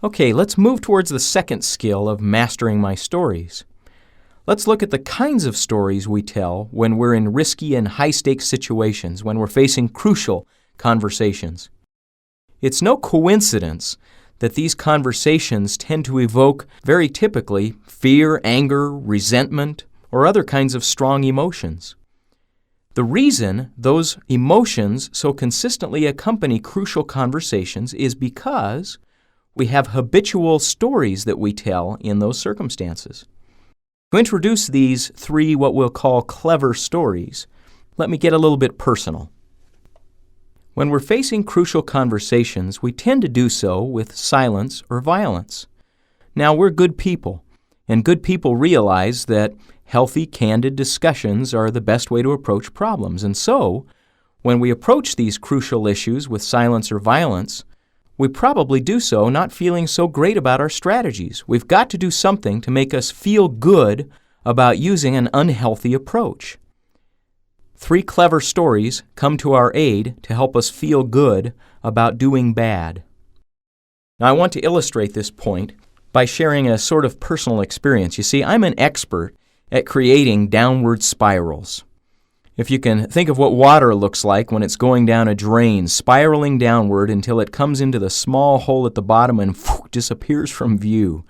Okay, let's move towards the second skill of mastering my stories. Let's look at the kinds of stories we tell when we're in risky and high-stakes situations, when we're facing crucial conversations. It's no coincidence that these conversations tend to evoke, very typically, fear, anger, resentment, or other kinds of strong emotions. The reason those emotions so consistently accompany crucial conversations is because we have habitual stories that we tell in those circumstances. To introduce these three what we'll call clever stories, let me get a little bit personal. When we're facing crucial conversations, we tend to do so with silence or violence. Now, we're good people, and good people realize that healthy, candid discussions are the best way to approach problems. And so, when we approach these crucial issues with silence or violence, we probably do so not feeling so great about our strategies. We've got to do something to make us feel good about using an unhealthy approach. Three clever stories come to our aid to help us feel good about doing bad. Now, I want to illustrate this point by sharing a sort of personal experience. You see, I'm an expert at creating downward spirals. If you can think of what water looks like when it's going down a drain, spiraling downward until it comes into the small hole at the bottom and disappears from view.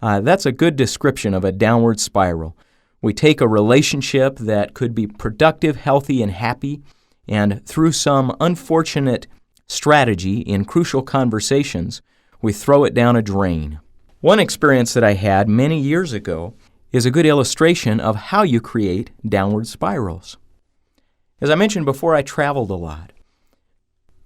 That's a good description of a downward spiral. We take a relationship that could be productive, healthy, and happy, and through some unfortunate strategy in crucial conversations, we throw it down a drain. One experience that I had many years ago is a good illustration of how you create downward spirals. As I mentioned before, I traveled a lot.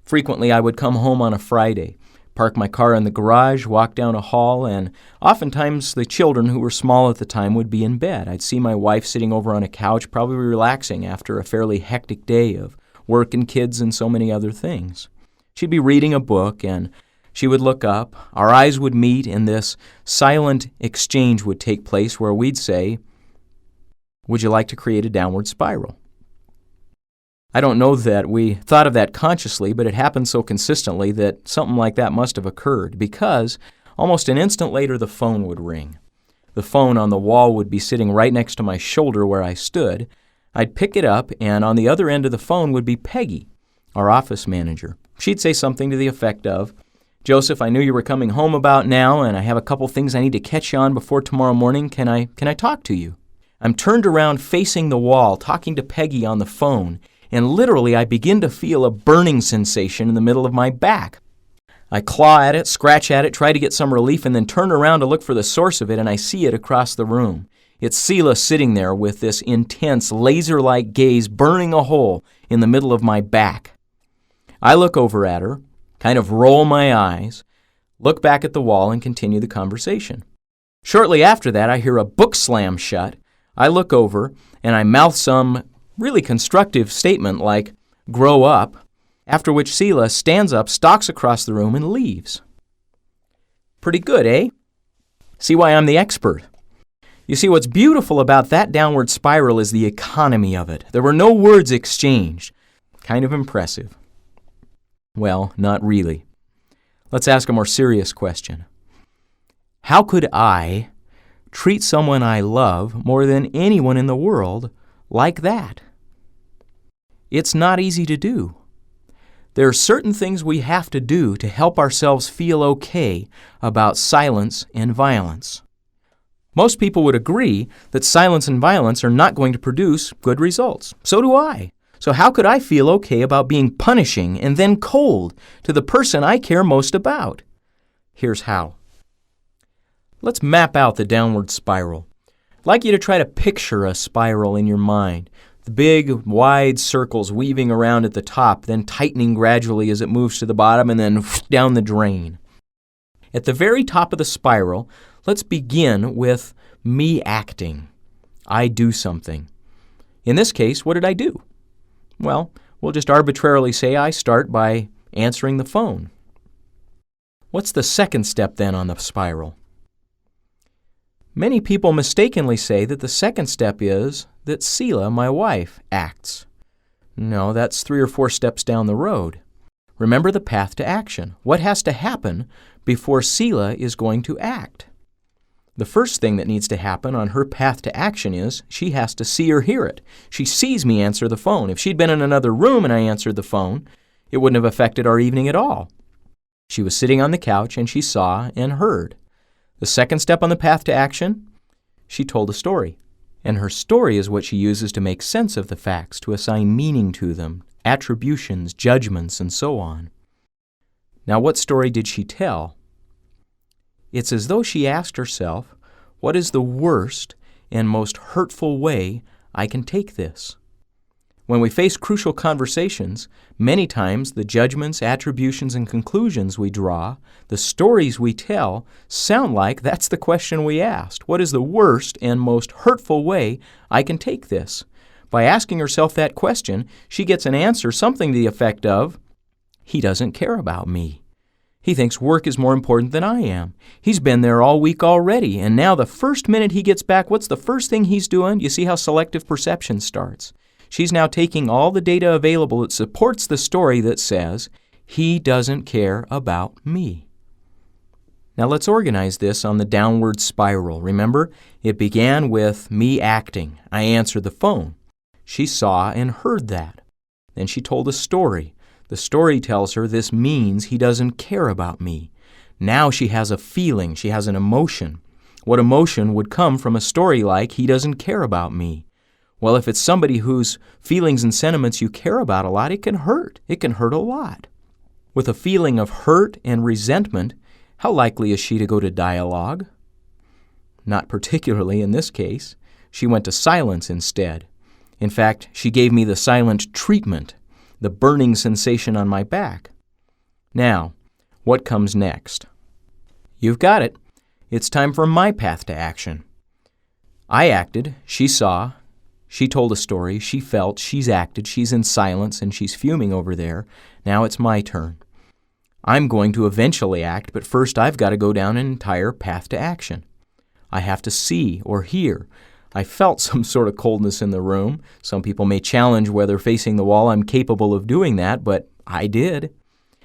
Frequently, I would come home on a Friday, park my car in the garage, walk down a hall, and oftentimes the children who were small at the time would be in bed. I'd see my wife sitting over on a couch, probably relaxing after a fairly hectic day of work and kids and so many other things. She'd be reading a book, and she would look up, our eyes would meet, and this silent exchange would take place where we'd say, "Would you like to create a downward spiral?" I don't know that we thought of that consciously, but it happened so consistently that something like that must have occurred, because almost an instant later the phone would ring. The phone on the wall would be sitting right next to my shoulder where I stood. I'd pick it up, and on the other end of the phone would be Peggy, our office manager. She'd say something to the effect of, "Joseph, I knew you were coming home about now, and I have a couple things I need to catch you on before tomorrow morning. Can I talk to you?" I'm turned around facing the wall, talking to Peggy on the phone, and literally I begin to feel a burning sensation in the middle of my back. I claw at it, scratch at it, try to get some relief, and then turn around to look for the source of it, and I see it across the room. It's Selah sitting there with this intense, laser-like gaze burning a hole in the middle of my back. I look over at her, kind of roll my eyes, look back at the wall, and continue the conversation. Shortly after that, I hear a book slam shut. I look over, and I mouth some really constructive statement like, "Grow up," after which Selah stands up, stalks across the room, and leaves. Pretty good, eh? See why I'm the expert. You see, what's beautiful about that downward spiral is the economy of it. There were no words exchanged. Kind of impressive. Well, not really. Let's ask a more serious question. How could I treat someone I love more than anyone in the world like that? It's not easy to do. There are certain things we have to do to help ourselves feel okay about silence and violence. Most people would agree that silence and violence are not going to produce good results. So do I. So how could I feel okay about being punishing and then cold to the person I care most about? Here's how. Let's map out the downward spiral. I'd like you to try to picture a spiral in your mind. The big, wide circles weaving around at the top, then tightening gradually as it moves to the bottom, and then down the drain. At the very top of the spiral, let's begin with me acting. I do something. In this case, what did I do? Well, we'll just arbitrarily say I start by answering the phone. What's the second step then on the spiral? Many people mistakenly say that the second step is that Selah, my wife, acts. No, that's 3 or 4 steps down the road. Remember the path to action. What has to happen before Selah is going to act? The first thing that needs to happen on her path to action is she has to see or hear it. She sees me answer the phone. If she'd been in another room and I answered the phone, it wouldn't have affected our evening at all. She was sitting on the couch and she saw and heard. The second step on the path to action, she told a story. And her story is what she uses to make sense of the facts, to assign meaning to them, attributions, judgments, and so on. Now, what story did she tell? It's as though she asked herself, what is the worst and most hurtful way I can take this? When we face crucial conversations, many times the judgments, attributions, and conclusions we draw, the stories we tell, sound like that's the question we asked. What is the worst and most hurtful way I can take this? By asking herself that question, she gets an answer, something to the effect of, he doesn't care about me. He thinks work is more important than I am. He's been there all week already, and now the first minute he gets back, what's the first thing he's doing? You see how selective perception starts. She's now taking all the data available that supports the story that says, he doesn't care about me. Now let's organize this on the downward spiral. Remember, it began with me acting. I answered the phone. She saw and heard that. Then she told a story. The story tells her this means he doesn't care about me. Now she has a feeling. She has an emotion. What emotion would come from a story like, he doesn't care about me? Well, if it's somebody whose feelings and sentiments you care about a lot, it can hurt. It can hurt a lot. With a feeling of hurt and resentment, how likely is she to go to dialogue? Not particularly in this case. She went to silence instead. In fact, she gave me the silent treatment, the burning sensation on my back. Now, what comes next? You've got it. It's time for my path to action. I acted, she saw, she told a story, she felt, she's acted, she's in silence, and she's fuming over there. Now it's my turn. I'm going to eventually act, but first I've got to go down an entire path to action. I have to see or hear. I felt some sort of coldness in the room. Some people may challenge whether facing the wall I'm capable of doing that, but I did.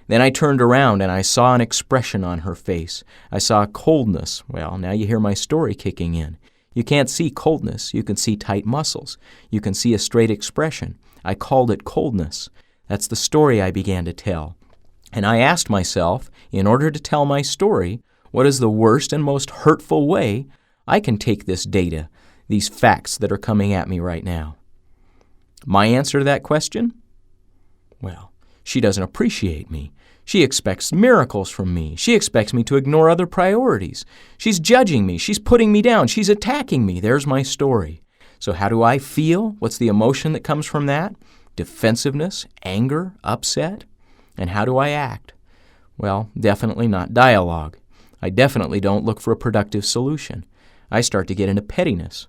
Then I turned around and I saw an expression on her face. I saw coldness. Well, now you hear my story kicking in. You can't see coldness. You can see tight muscles. You can see a straight expression. I called it coldness. That's the story I began to tell. And I asked myself, in order to tell my story, what is the worst and most hurtful way I can take this data, these facts that are coming at me right now? My answer to that question? Well, she doesn't appreciate me. She expects miracles from me. She expects me to ignore other priorities. She's judging me. She's putting me down. She's attacking me. There's my story. So how do I feel? What's the emotion that comes from that? Defensiveness, anger, upset? And how do I act? Well, definitely not dialogue. I definitely don't look for a productive solution. I start to get into pettiness.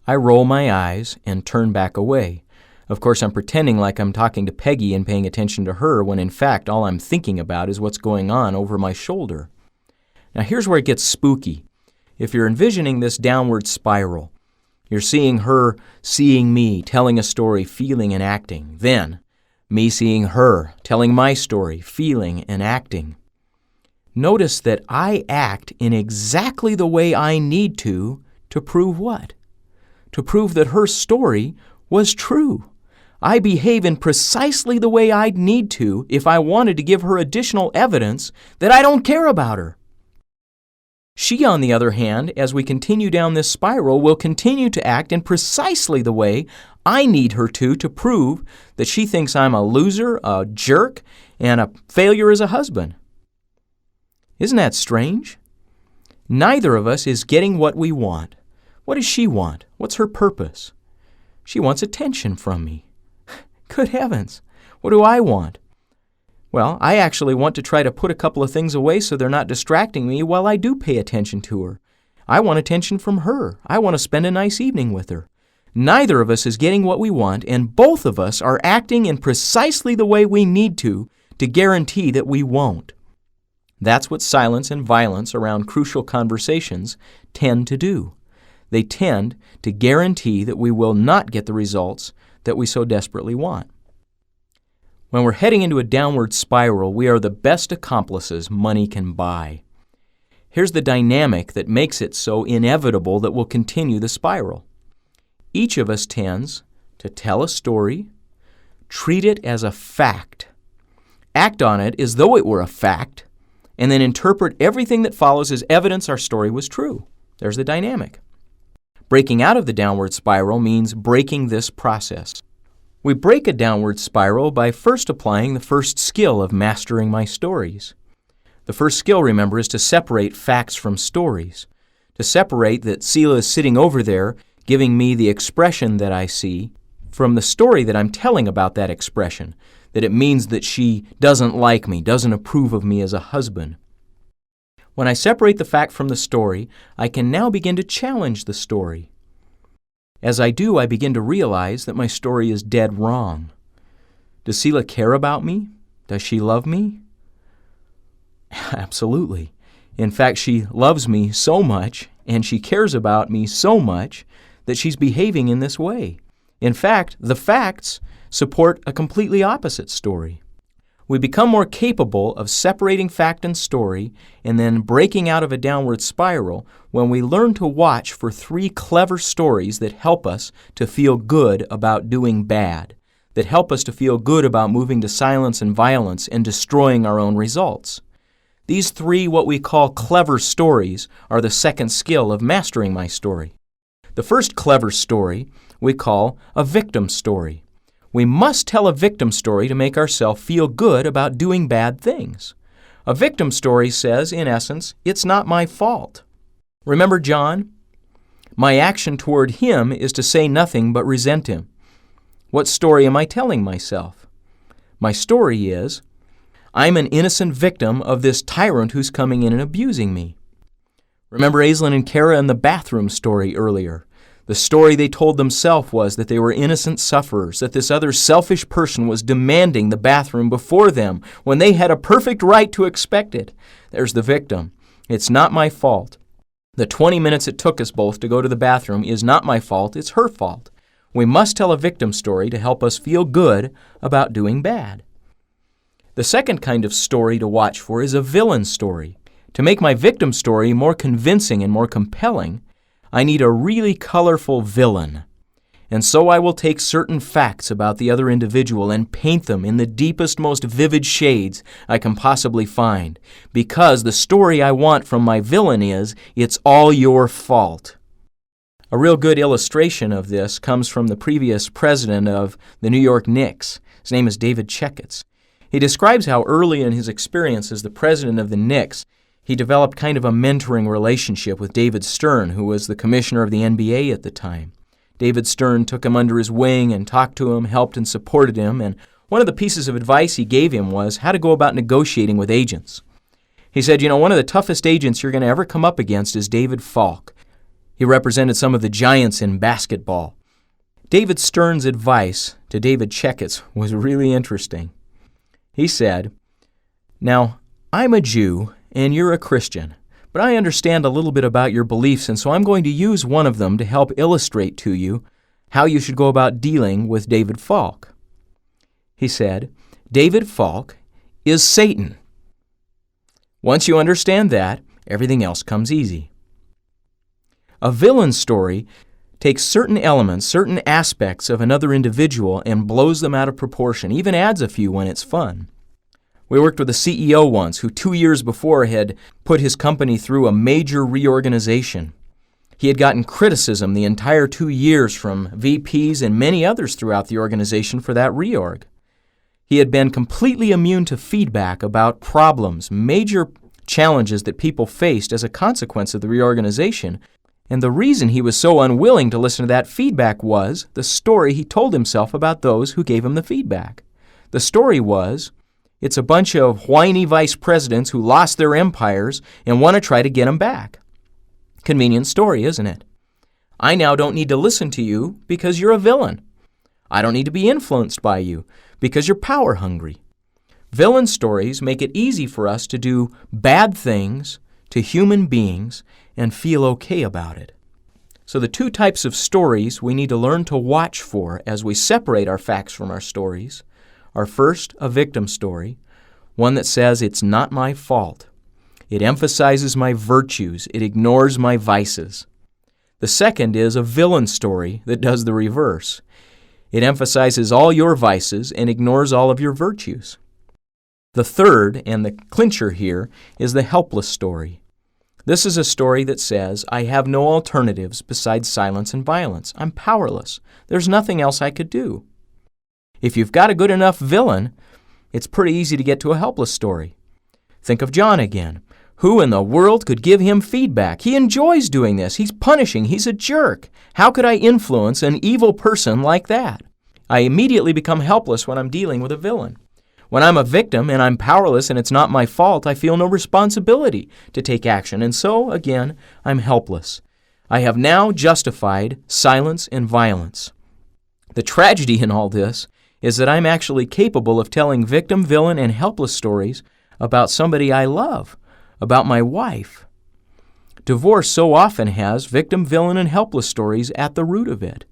I roll my eyes and turn back away. Of course, I'm pretending like I'm talking to Peggy and paying attention to her when in fact all I'm thinking about is what's going on over my shoulder. Now here's where it gets spooky. If you're envisioning this downward spiral, you're seeing her seeing me, telling a story, feeling and acting. Then, me seeing her, telling my story, feeling and acting. Notice that I act in exactly the way I need to prove what? To prove that her story was true. I behave in precisely the way I'd need to if I wanted to give her additional evidence that I don't care about her. She, on the other hand, as we continue down this spiral, will continue to act in precisely the way I need her to prove that she thinks I'm a loser, a jerk, and a failure as a husband. Isn't that strange? Neither of us is getting what we want. What does she want? What's her purpose? She wants attention from me. Good heavens, what do I want? Well, I actually want to try to put a couple of things away so they're not distracting me while I do pay attention to her. I want attention from her. I want to spend a nice evening with her. Neither of us is getting what we want, and both of us are acting in precisely the way we need to guarantee that we won't. That's what silence and violence around crucial conversations tend to do. They tend to guarantee that we will not get the results that we so desperately want. When we're heading into a downward spiral, we are the best accomplices money can buy. Here's the dynamic that makes it so inevitable that we'll continue the spiral. Each of us tends to tell a story, treat it as a fact, act on it as though it were a fact, and then interpret everything that follows as evidence our story was true. There's the dynamic. Breaking out of the downward spiral means breaking this process. We break a downward spiral by first applying the first skill of mastering my stories. The first skill, remember, is to separate facts from stories. To separate that Selah is sitting over there giving me the expression that I see from the story that I'm telling about that expression, that it means that she doesn't like me, doesn't approve of me as a husband. When I separate the fact from the story, I can now begin to challenge the story. As I do, I begin to realize that my story is dead wrong. Does Selah care about me? Does she love me? Absolutely. In fact, she loves me so much, and she cares about me so much, that she's behaving in this way. In fact, the facts support a completely opposite story. We become more capable of separating fact and story and then breaking out of a downward spiral when we learn to watch for 3 clever stories that help us to feel good about doing bad, that help us to feel good about moving to silence and violence and destroying our own results. These 3 what we call clever stories are the second skill of mastering my story. The first clever story we call a victim story. We must tell a victim story to make ourselves feel good about doing bad things. A victim story says, in essence, it's not my fault. Remember John? My action toward him is to say nothing but resent him. What story am I telling myself? My story is, I'm an innocent victim of this tyrant who's coming in and abusing me. Remember Aislinn and Kara in the bathroom story earlier? The story they told themselves was that they were innocent sufferers, that this other selfish person was demanding the bathroom before them when they had a perfect right to expect it. There's the victim. It's not my fault. The 20 minutes it took us both to go to the bathroom is not my fault, it's her fault. We must tell a victim story to help us feel good about doing bad. The second kind of story to watch for is a villain story. To make my victim story more convincing and more compelling, I need a really colorful villain. And so I will take certain facts about the other individual and paint them in the deepest, most vivid shades I can possibly find, because the story I want from my villain is, it's all your fault. A real good illustration of this comes from the previous president of the New York Knicks. His name is David Checketts. He describes how early in his experience as the president of the Knicks, he developed kind of a mentoring relationship with David Stern, who was the commissioner of the NBA at the time. David Stern took him under his wing and talked to him, helped and supported him, and one of the pieces of advice he gave him was how to go about negotiating with agents. He said, one of the toughest agents you're going to ever come up against is David Falk. He represented some of the giants in basketball. David Stern's advice to David Checketts was really interesting. He said, "Now, I'm a Jew, and you're a Christian, but I understand a little bit about your beliefs, and so I'm going to use one of them to help illustrate to you how you should go about dealing with David Falk." He said, David Falk is Satan. Once you understand that, everything else comes easy. A villain story takes certain elements, certain aspects of another individual and blows them out of proportion, even adds a few when it's fun. We worked with a CEO once who 2 years before had put his company through a major reorganization. He had gotten criticism the entire 2 years from VPs and many others throughout the organization for that reorg. He had been completely immune to feedback about problems, major challenges that people faced as a consequence of the reorganization. And the reason he was so unwilling to listen to that feedback was the story he told himself about those who gave him the feedback. The story was, it's a bunch of whiny vice presidents who lost their empires and want to try to get them back. Convenient story, isn't it? I now don't need to listen to you because you're a villain. I don't need to be influenced by you because you're power hungry. Villain stories make it easy for us to do bad things to human beings and feel okay about it. So the 2 types of stories we need to learn to watch for as we separate our facts from our stories are first a victim story, one that says it's not my fault. It emphasizes my virtues. It ignores my vices. The second is a villain story that does the reverse. It emphasizes all your vices and ignores all of your virtues. The third, and the clincher here, is the helpless story. This is a story that says, I have no alternatives besides silence and violence. I'm powerless. There's nothing else I could do. If you've got a good enough villain, it's pretty easy to get to a helpless story. Think of John again. Who in the world could give him feedback? He enjoys doing this. He's punishing. He's a jerk. How could I influence an evil person like that? I immediately become helpless when I'm dealing with a villain. When I'm a victim and I'm powerless and it's not my fault, I feel no responsibility to take action. And so, again, I'm helpless. I have now justified silence and violence. The tragedy in all this is that I'm actually capable of telling victim, villain, and helpless stories about somebody I love, about my wife. Divorce so often has victim, villain, and helpless stories at the root of it.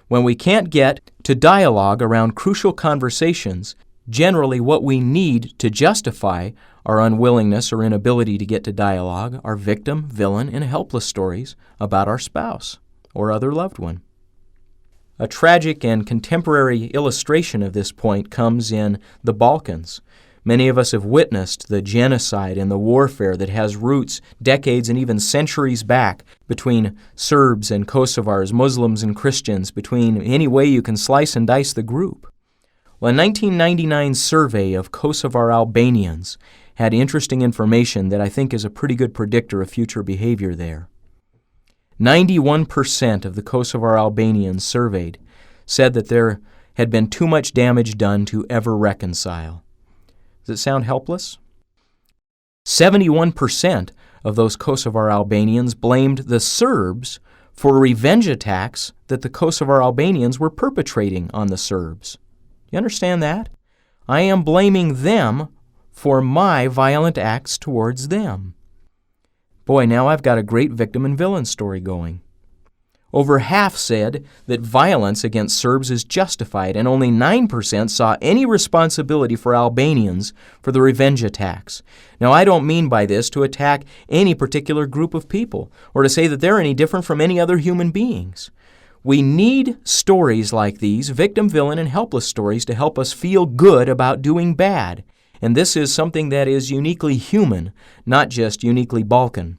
When we can't get to dialogue around crucial conversations, generally what we need to justify our unwillingness or inability to get to dialogue are victim, villain, and helpless stories about our spouse or other loved one. A tragic and contemporary illustration of this point comes in the Balkans. Many of us have witnessed the genocide and the warfare that has roots decades and even centuries back between Serbs and Kosovars, Muslims and Christians, between any way you can slice and dice the group. Well, a 1999 survey of Kosovar Albanians had interesting information that I think is a pretty good predictor of future behavior there. 91% of the Kosovar Albanians surveyed said that there had been too much damage done to ever reconcile. Does it sound helpless? 71% of those Kosovar Albanians blamed the Serbs for revenge attacks that the Kosovar Albanians were perpetrating on the Serbs. You understand that? I am blaming them for my violent acts towards them. Boy, now I've got a great victim and villain story going. Over half said that violence against Serbs is justified, and only 9% saw any responsibility for Albanians for the revenge attacks. Now, I don't mean by this to attack any particular group of people or to say that they're any different from any other human beings. We need stories like these, victim, villain, and helpless stories, to help us feel good about doing bad. And this is something that is uniquely human, not just uniquely Balkan.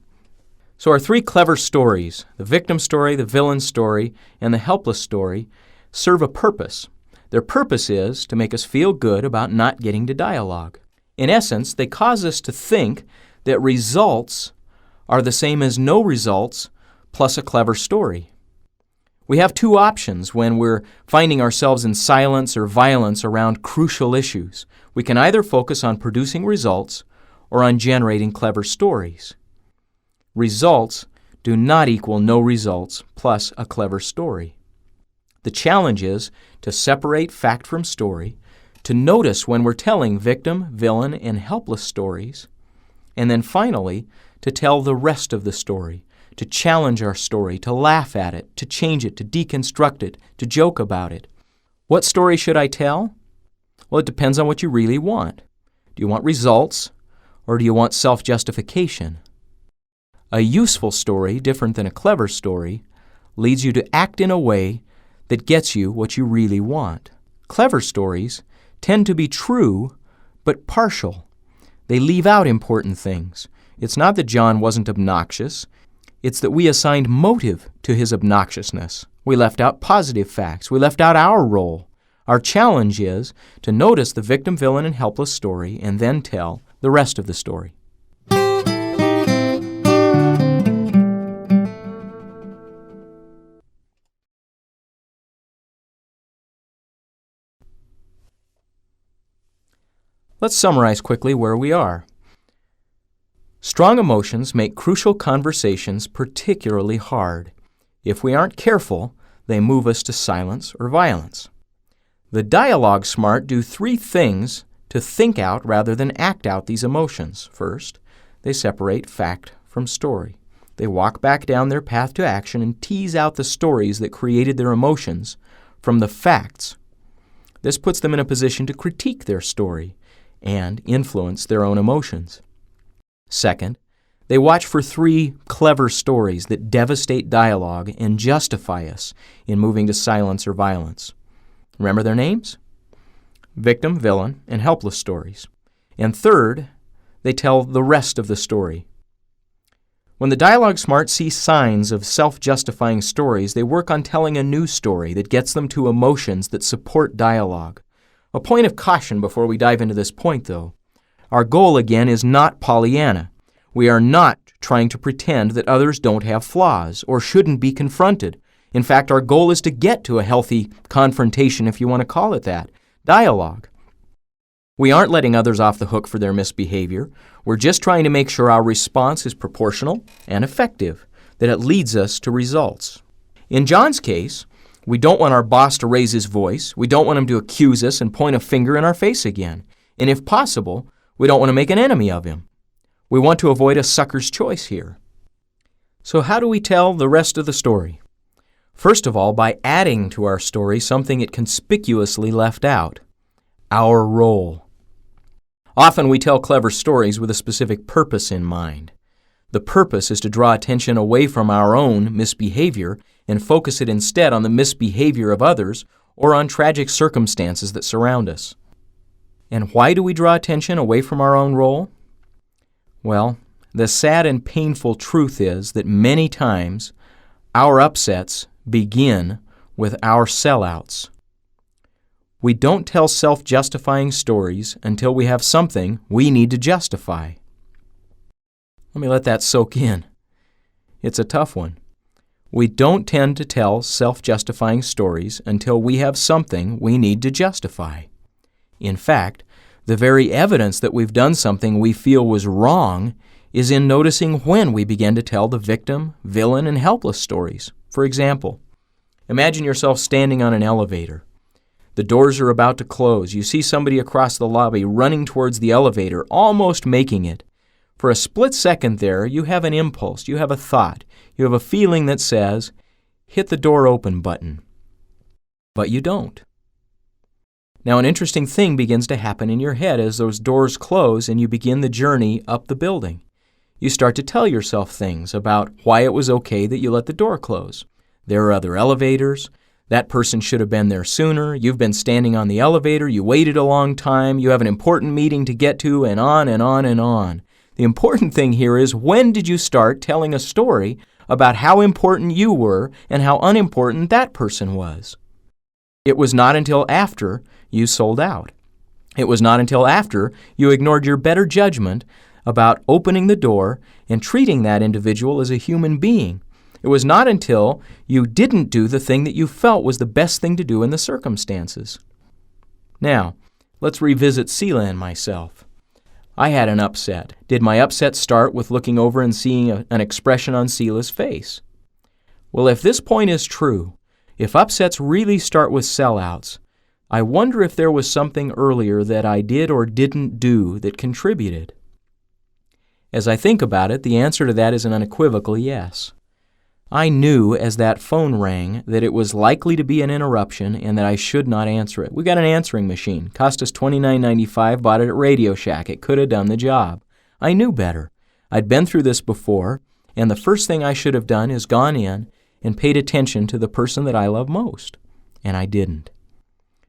So our three clever stories, the victim story, the villain story, and the helpless story, serve a purpose. Their purpose is to make us feel good about not getting to dialogue. In essence, they cause us to think that results are the same as no results plus a clever story. We have two options when we're finding ourselves in silence or violence around crucial issues. We can either focus on producing results or on generating clever stories. Results do not equal no results plus a clever story. The challenge is to separate fact from story, to notice when we're telling victim, villain, and helpless stories, and then finally to tell the rest of the story, to challenge our story, to laugh at it, to change it, to deconstruct it, to joke about it. What story should I tell? Well, it depends on what you really want. Do you want results, or do you want self-justification? A useful story, different than a clever story, leads you to act in a way that gets you what you really want. Clever stories tend to be true, but partial. They leave out important things. It's not that John wasn't obnoxious. It's that we assigned motive to his obnoxiousness. We left out positive facts. We left out our role. Our challenge is to notice the victim, villain, and helpless story and then tell the rest of the story. Let's summarize quickly where we are. Strong emotions make crucial conversations particularly hard. If we aren't careful, they move us to silence or violence. The dialogue smart do three things to think out rather than act out these emotions. First, they separate fact from story. They walk back down their path to action and tease out the stories that created their emotions from the facts This puts them in a position to critique their story and influence their own emotions. Second, they watch for 3 clever stories that devastate dialogue and justify us in moving to silence or violence. Remember their names? Victim, villain, and helpless stories. And third, they tell the rest of the story. When the dialogue smarts see signs of self-justifying stories, they work on telling a new story that gets them to emotions that support dialogue. A point of caution before we dive into this point, though. Our goal, again, is not Pollyanna. We are not trying to pretend that others don't have flaws or shouldn't be confronted. In fact, our goal is to get to a healthy confrontation, if you want to call it that, dialogue. We aren't letting others off the hook for their misbehavior. We're just trying to make sure our response is proportional and effective, that it leads us to results. In John's case, we don't want our boss to raise his voice. We don't want him to accuse us and point a finger in our face again. And if possible, we don't want to make an enemy of him. We want to avoid a sucker's choice here. So how do we tell the rest of the story? First of all, by adding to our story something it conspicuously left out: our role. Often we tell clever stories with a specific purpose in mind. The purpose is to draw attention away from our own misbehavior and focus it instead on the misbehavior of others or on tragic circumstances that surround us. And why do we draw attention away from our own role? Well, the sad and painful truth is that many times our upsets begin with our sellouts. We don't tell self-justifying stories until we have something we need to justify. Let me let that soak in. It's a tough one. We don't tend to tell self-justifying stories until we have something we need to justify. In fact, the very evidence that we've done something we feel was wrong is in noticing when we begin to tell the victim, villain, and helpless stories. For example, imagine yourself standing on an elevator. The doors are about to close. You see somebody across the lobby running towards the elevator, almost making it. For a split second there, you have an impulse, you have a thought, you have a feeling that says, hit the door open button. But you don't. Now, an interesting thing begins to happen in your head as those doors close and you begin the journey up the building. You start to tell yourself things about why it was okay that you let the door close. There are other elevators. That person should have been there sooner. You've been standing on the elevator. You waited a long time. You have an important meeting to get to, and on and on and on. The important thing here is, when did you start telling a story about how important you were and how unimportant that person was? It was not until after you sold out. It was not until after you ignored your better judgment about opening the door and treating that individual as a human being. It was not until you didn't do the thing that you felt was the best thing to do in the circumstances. Now, let's revisit Selah and myself. I had an upset. Did my upset start with looking over and seeing an expression on Selah's face? Well, if this point is true, if upsets really start with sellouts, I wonder if there was something earlier that I did or didn't do that contributed. As I think about it, the answer to that is an unequivocal yes. I knew as that phone rang that it was likely to be an interruption and that I should not answer it. We got an answering machine. Cost us $29.95, bought it at Radio Shack. It could have done the job. I knew better. I'd been through this before, and the first thing I should have done is gone in and paid attention to the person that I love most. And I didn't.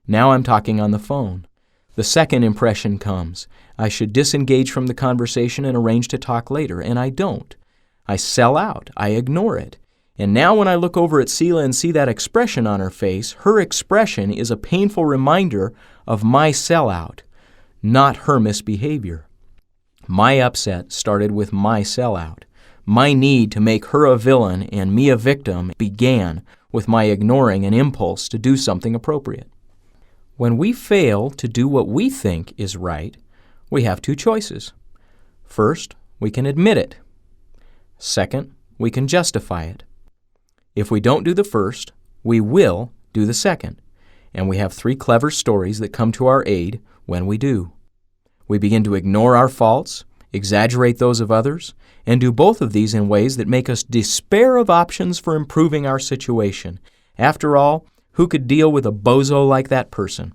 Now I'm talking on the phone. The second impression comes. I should disengage from the conversation and arrange to talk later, and I don't. I sell out. I ignore it. And now when I look over at Selah and see that expression on her face, her expression is a painful reminder of my sellout, not her misbehavior. My upset started with my sellout. My need to make her a villain and me a victim began with my ignoring an impulse to do something appropriate. When we fail to do what we think is right, we have two choices. First, we can admit it. Second, we can justify it. If we don't do the first, we will do the second. And we have three clever stories that come to our aid when we do. We begin to ignore our faults, exaggerate those of others, and do both of these in ways that make us despair of options for improving our situation. After all, who could deal with a bozo like that person?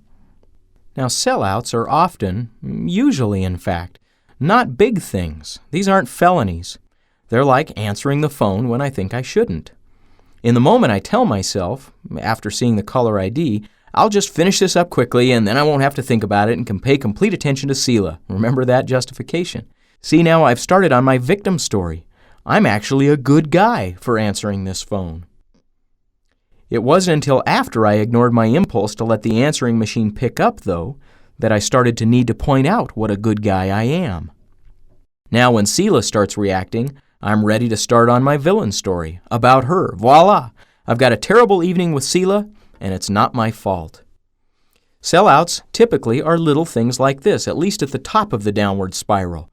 Now, sellouts are often, usually in fact, not big things. These aren't felonies. They're like answering the phone when I think I shouldn't. In the moment, I tell myself, after seeing the caller ID, I'll just finish this up quickly and then I won't have to think about it and can pay complete attention to Sela. Remember that justification? See, now I've started on my victim story. I'm actually a good guy for answering this phone. It wasn't until after I ignored my impulse to let the answering machine pick up, though, that I started to need to point out what a good guy I am. Now when Sela starts reacting, I'm ready to start on my villain story, about her. Voila! I've got a terrible evening with Sela, and it's not my fault. Sellouts typically are little things like this, at least at the top of the downward spiral.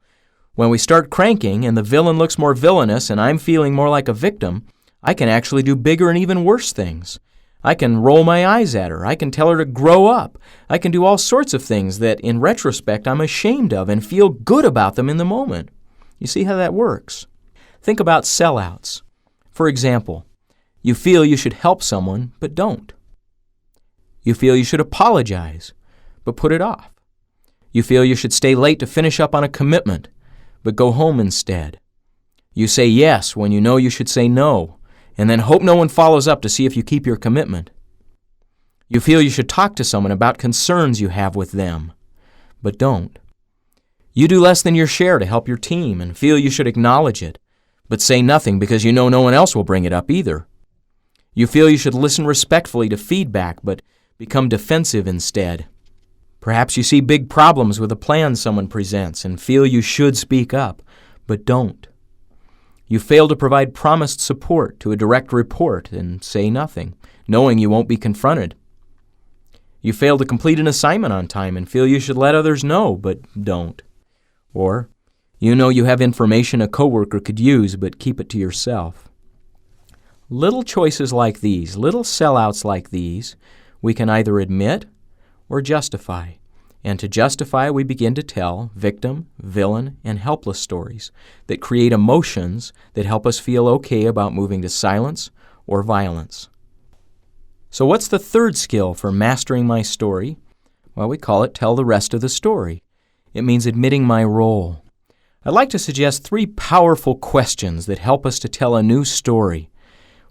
When we start cranking and the villain looks more villainous and I'm feeling more like a victim, I can actually do bigger and even worse things. I can roll my eyes at her. I can tell her to grow up. I can do all sorts of things that, in retrospect, I'm ashamed of and feel good about them in the moment. You see how that works? Think about sellouts. For example, you feel you should help someone, but don't. You feel you should apologize, but put it off. You feel you should stay late to finish up on a commitment, but go home instead. You say yes when you know you should say no, and then hope no one follows up to see if you keep your commitment. You feel you should talk to someone about concerns you have with them, but don't. You do less than your share to help your team and feel you should acknowledge it, but say nothing because you know no one else will bring it up either. You feel you should listen respectfully to feedback, but become defensive instead. Perhaps you see big problems with a plan someone presents and feel you should speak up, but don't. You fail to provide promised support to a direct report and say nothing, knowing you won't be confronted. You fail to complete an assignment on time and feel you should let others know, but don't. Or, you know you have information a coworker could use, but keep it to yourself. Little choices like these, little sellouts like these, we can either admit or justify. And to justify, we begin to tell victim, villain, and helpless stories that create emotions that help us feel okay about moving to silence or violence. So what's the third skill for mastering my story? Well, we call it tell the rest of the story. It means admitting my role. I'd like to suggest 3 powerful questions that help us to tell a new story.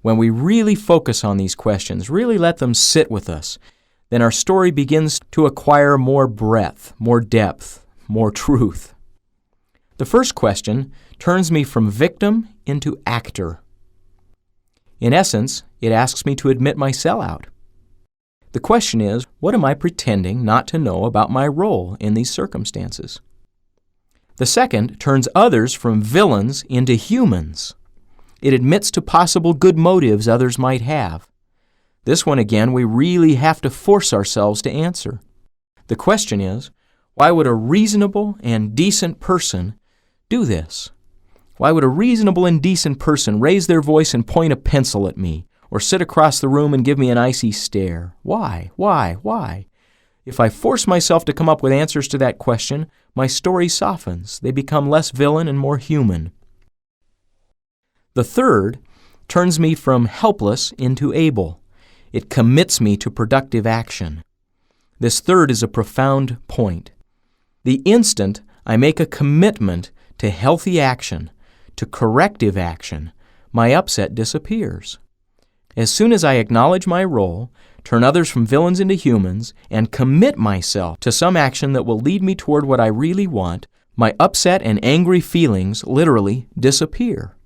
When we really focus on these questions, really let them sit with us, then our story begins to acquire more breadth, more depth, more truth. The first question turns me from victim into actor. In essence, it asks me to admit my sellout. The question is, what am I pretending not to know about my role in these circumstances? The second turns others from villains into humans. It admits to possible good motives others might have. This one, again, we really have to force ourselves to answer. The question is, why would a reasonable and decent person do this? Why would a reasonable and decent person raise their voice and point a pencil at me, or sit across the room and give me an icy stare? Why? If I force myself to come up with answers to that question, my story softens. They become less villain and more human. The third turns me from helpless into able. It commits me to productive action. This third is a profound point. The instant I make a commitment to healthy action, to corrective action, my upset disappears. As soon as I acknowledge my role, turn others from villains into humans, and commit myself to some action that will lead me toward what I really want, my upset and angry feelings literally disappear.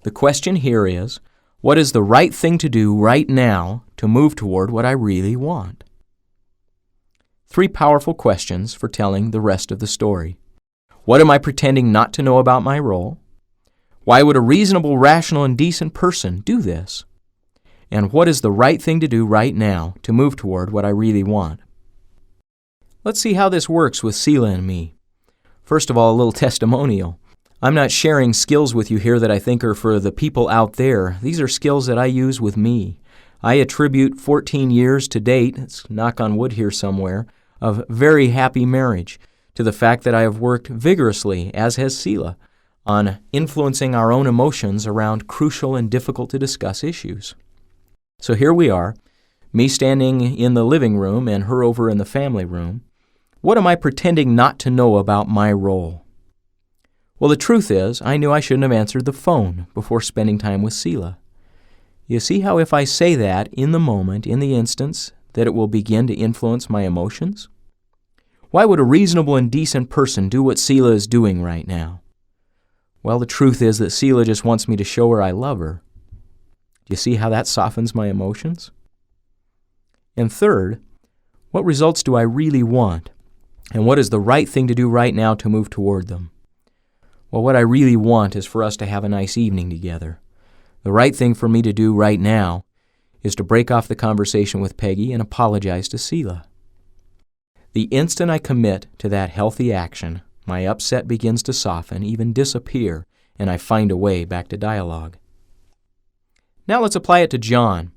The question here is, what is the right thing to do right now to move toward what I really want? 3 powerful questions for telling the rest of the story. What am I pretending not to know about my role? Why would a reasonable, rational, and decent person do this? And what is the right thing to do right now to move toward what I really want? Let's see how this works with Sela and me. First of all, a little testimonial. I'm not sharing skills with you here that I think are for the people out there. These are skills that I use with me. I attribute 14 years to date, it's knock on wood here somewhere, of very happy marriage to the fact that I have worked vigorously, as has Sela, on influencing our own emotions around crucial and difficult to discuss issues. So here we are, me standing in the living room and her over in the family room, what am I pretending not to know about my role? Well, the truth is, I knew I shouldn't have answered the phone before spending time with Selah. You see how if I say that in the moment, in the instance, that it will begin to influence my emotions? Why would a reasonable and decent person do what Selah is doing right now? Well, the truth is that Selah just wants me to show her I love her. Do you see how that softens my emotions? And third, what results do I really want? And what is the right thing to do right now to move toward them? Well, what I really want is for us to have a nice evening together. The right thing for me to do right now is to break off the conversation with Peggy and apologize to Selah. The instant I commit to that healthy action, my upset begins to soften, even disappear, and I find a way back to dialogue. Now let's apply it to John.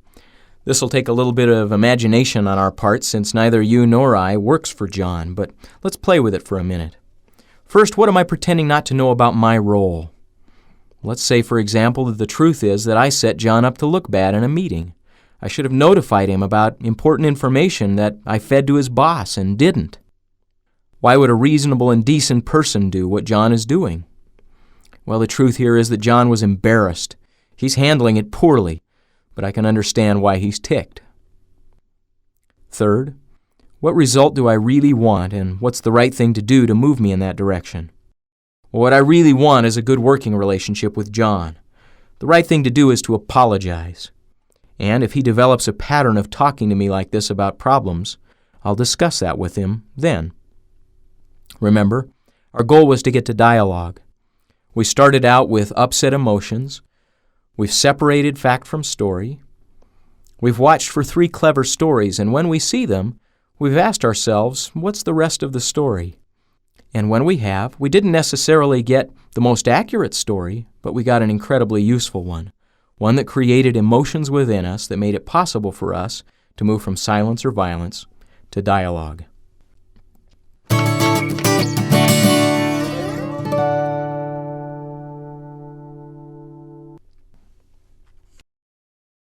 This will take a little bit of imagination on our part since neither you nor I works for John, but let's play with it for a minute. First, what am I pretending not to know about my role? Let's say, for example, that the truth is that I set John up to look bad in a meeting. I should have notified him about important information that I fed to his boss and didn't. Why would a reasonable and decent person do what John is doing? Well, the truth here is that John was embarrassed. He's handling it poorly, but I can understand why he's ticked. Third, what result do I really want, and what's the right thing to do to move me in that direction? Well, what I really want is a good working relationship with John. The right thing to do is to apologize. And if he develops a pattern of talking to me like this about problems, I'll discuss that with him then. Remember, our goal was to get to dialogue. We started out with upset emotions. We've separated fact from story. We've watched for 3 clever stories, and when we see them, we've asked ourselves, what's the rest of the story? And when we have, we didn't necessarily get the most accurate story, but we got an incredibly useful one that created emotions within us that made it possible for us to move from silence or violence to dialogue.